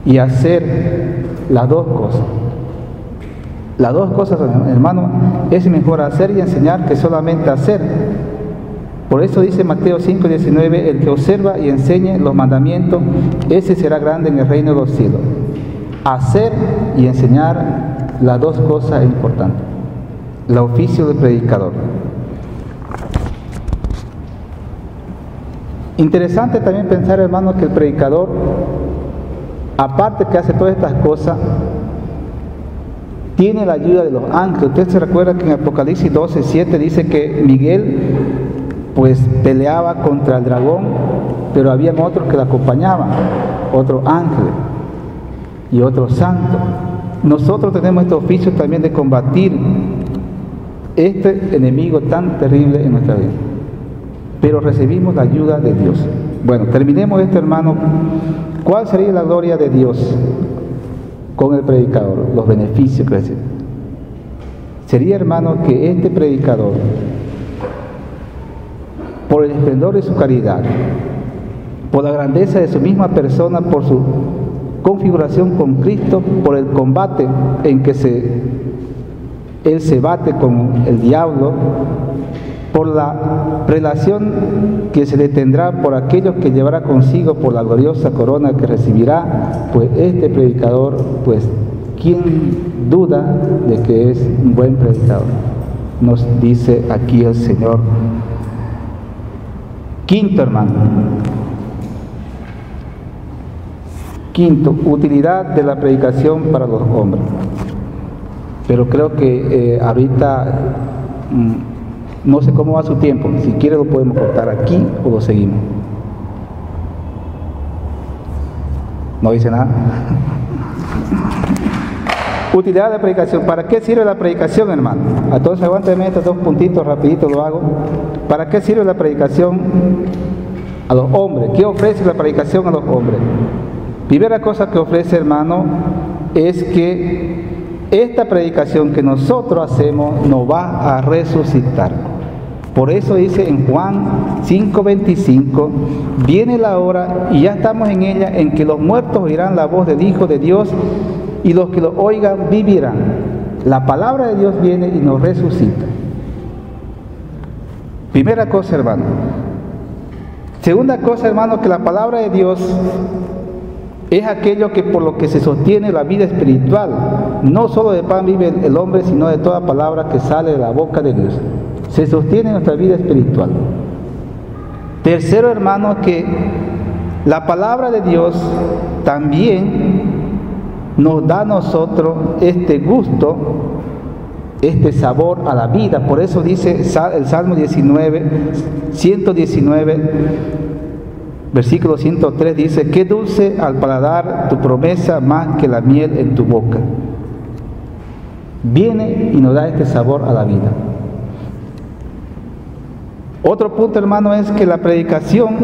y hacer las dos cosas. Las dos cosas, hermano, es mejor hacer y enseñar que solamente hacer. Por eso dice Mateo 5:19, el que observa y enseñe los mandamientos, ese será grande en el reino de los cielos. Hacer y enseñar, las dos cosas es importante. El oficio del predicador. Interesante también pensar, hermanos, que el predicador, aparte que hace todas estas cosas, tiene la ayuda de los ángeles. Usted se recuerda que en Apocalipsis 12:7 dice que Miguel pues peleaba contra el dragón, pero habían otros que lo acompañaban, otros ángeles y otros santos. Nosotros tenemos este oficio también de combatir este enemigo tan terrible en nuestra vida, pero recibimos la ayuda de Dios. Bueno, terminemos esto, hermano. ¿Cuál sería la gloria de Dios con el predicador? Los beneficios que recibe. Sería, hermano, que este predicador, por el esplendor de su caridad, por la grandeza de su misma persona, por su configuración con Cristo por el combate en que Él se bate con el diablo, por la prelación que se le tendrá por aquellos que llevará consigo por la gloriosa corona que recibirá, pues este predicador, pues, ¿quién duda de que es un buen predicador? Nos dice aquí el Señor. Quinto, hermano. Quinto, utilidad de la predicación para los hombres. Pero creo que ahorita no sé cómo va su tiempo. Si quiere lo podemos cortar aquí o lo seguimos. ¿No dice nada? Utilidad de la predicación. ¿Para qué sirve la predicación, hermano? Entonces aguánteme estos dos puntitos, rapidito lo hago. ¿Para qué sirve la predicación a los hombres? ¿Qué ofrece la predicación a los hombres? Primera cosa que ofrece, hermano, es que esta predicación que nosotros hacemos nos va a resucitar. Por eso dice en Juan 5:25, viene la hora y ya estamos en ella, en que los muertos oirán la voz del Hijo de Dios y los que lo oigan vivirán. La palabra de Dios viene y nos resucita. Primera cosa, hermano. Segunda cosa, hermano, que la palabra de Dios es aquello que por lo que se sostiene la vida espiritual. No solo de pan vive el hombre, sino de toda palabra que sale de la boca de Dios. Se sostiene nuestra vida espiritual. Tercero, hermano, que la palabra de Dios también nos da a nosotros este gusto, este sabor a la vida. Por eso dice el Salmo 119, versículo 103, dice: qué dulce al paladar tu promesa, más que la miel en tu boca. Viene y nos da este sabor a la vida. Otro punto, hermano, es que la predicación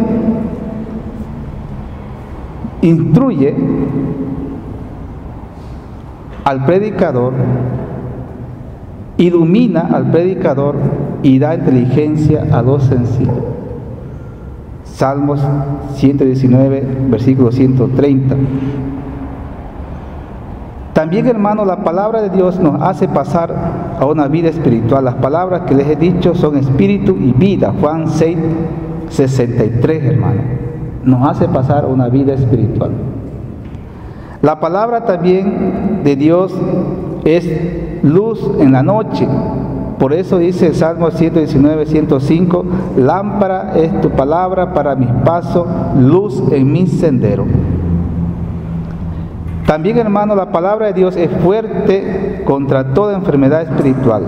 instruye al predicador, ilumina al predicador y da inteligencia a los sencillos. Salmos 119, versículo 130. También, hermano, la palabra de Dios nos hace pasar a una vida espiritual. Las palabras que les he dicho son espíritu y vida. Juan 6:63, hermano. Nos hace pasar a una vida espiritual. La palabra también de Dios es luz en la noche. Por eso dice el Salmo 119, 105, lámpara es tu palabra para mis pasos, luz en mi sendero. También, hermano, la palabra de Dios es fuerte contra toda enfermedad espiritual.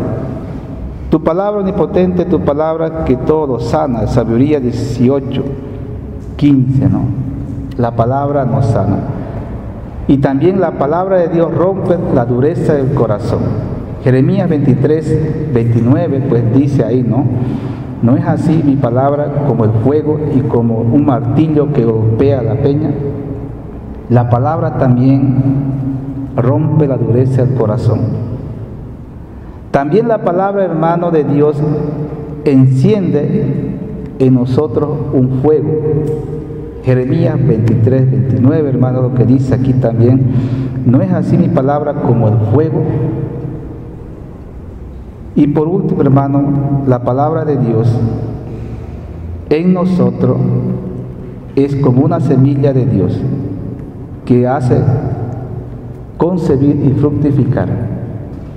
Tu palabra omnipotente, tu palabra que todo sana. Sabiduría 18:15, ¿no? La palabra nos sana. Y también la palabra de Dios rompe la dureza del corazón. Jeremías 23:29, pues dice ahí, ¿no? ¿No es así mi palabra como el fuego y como un martillo que golpea la peña? La palabra también rompe la dureza del corazón. También la palabra, hermano, de Dios enciende en nosotros un fuego. Jeremías 23:29, hermano, lo que dice aquí también: ¿no es así mi palabra como el fuego? Y por último, hermano, la palabra de Dios en nosotros es como una semilla de Dios que hace concebir y fructificar.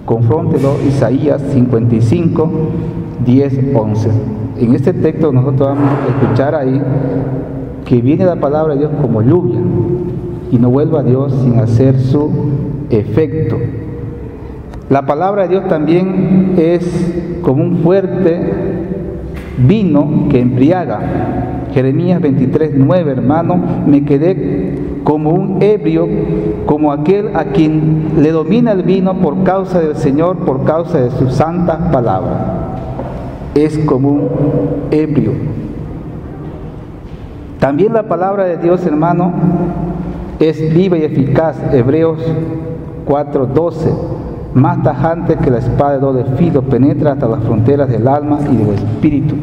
Confróntelo, Isaías 55:10-11. En este texto nosotros vamos a escuchar ahí que viene la palabra de Dios como lluvia y no vuelve a Dios sin hacer su efecto. La palabra de Dios también es como un fuerte vino que embriaga. Jeremías 23:9, hermano, me quedé como un ebrio, como aquel a quien le domina el vino por causa del Señor, por causa de sus santas palabras. Es como un ebrio. También la palabra de Dios, hermano, es viva y eficaz. Hebreos 4:12, más tajante que la espada de doble filo, penetra hasta las fronteras del alma y del espíritu.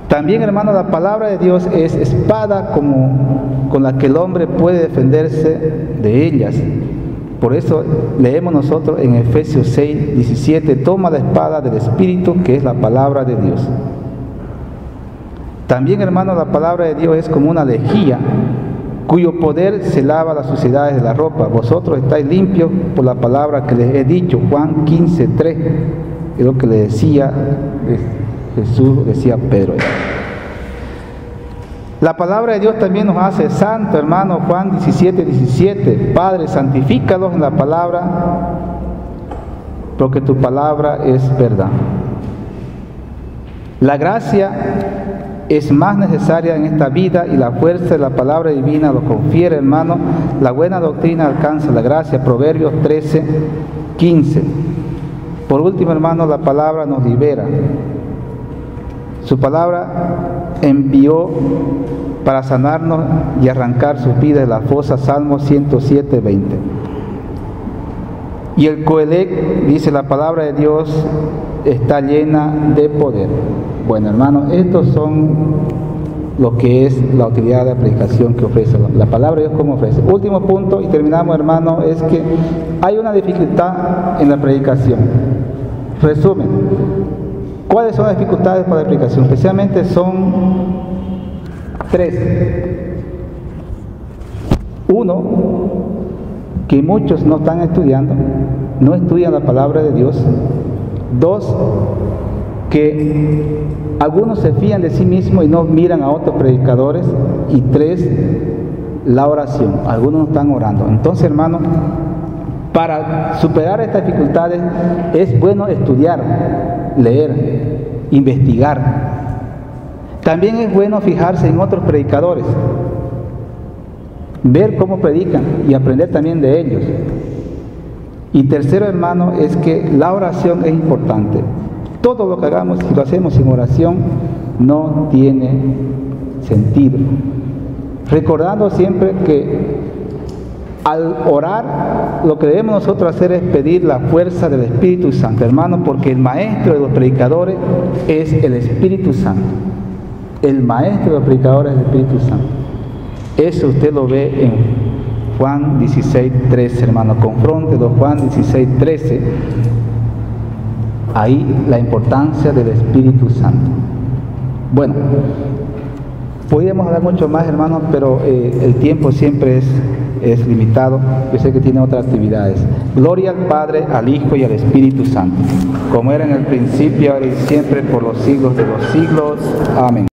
También, hermano, la palabra de Dios es espada como con la que el hombre puede defenderse de ellas. Por eso leemos nosotros en Efesios 6, 17, toma la espada del Espíritu, que es la palabra de Dios. También, hermanos, la palabra de Dios es como una lejía, cuyo poder se lava las suciedades de la ropa. Vosotros estáis limpios por la palabra que les he dicho. Juan 15, 3, es lo que le decía Jesús, decía Pedro. La palabra de Dios también nos hace santo, hermano. Juan 17, 17, Padre, santifícalos en la palabra, porque tu palabra es verdad. La gracia es más necesaria en esta vida y la fuerza de la palabra divina lo confiere, hermano. La buena doctrina alcanza la gracia. Proverbios 13, 15. Por último, hermano, la palabra nos libera. Su palabra envió para sanarnos y arrancar sus vidas de la fosa. Salmo 107, 20. Y el Coelec dice: la palabra de Dios está llena de poder. Bueno, hermanos, estos son lo que es la utilidad de la predicación que ofrece la palabra de Dios, como ofrece. Último punto, y terminamos, hermano, es que hay una dificultad en la predicación. Resumen, ¿cuáles son las dificultades para la predicación? Especialmente son 3. Uno, que muchos no están estudiando, no estudian la palabra de Dios. 2, que algunos se fían de sí mismos y no miran a otros predicadores. Y 3, la oración. Algunos no están orando. Entonces, hermano, para superar estas dificultades es bueno estudiar, leer, investigar. También es bueno fijarse en otros predicadores, ver cómo predican y aprender también de ellos. Y tercero, hermano, es que la oración es importante. Todo lo que hagamos, si lo hacemos sin oración, no tiene sentido. Recordando siempre que al orar, lo que debemos nosotros hacer es pedir la fuerza del Espíritu Santo, hermano, porque el maestro de los predicadores es el Espíritu Santo. El maestro de los predicadores es el Espíritu Santo. Eso usted lo ve en Juan 16, 13, hermano. Confróntelo, Juan 16, 13. Ahí la importancia del Espíritu Santo. Bueno, podríamos hablar mucho más, hermano, pero el tiempo siempre es limitado. Yo sé que tiene otras actividades. Gloria al Padre, al Hijo y al Espíritu Santo, como era en el principio, ahora y siempre, por los siglos de los siglos. Amén.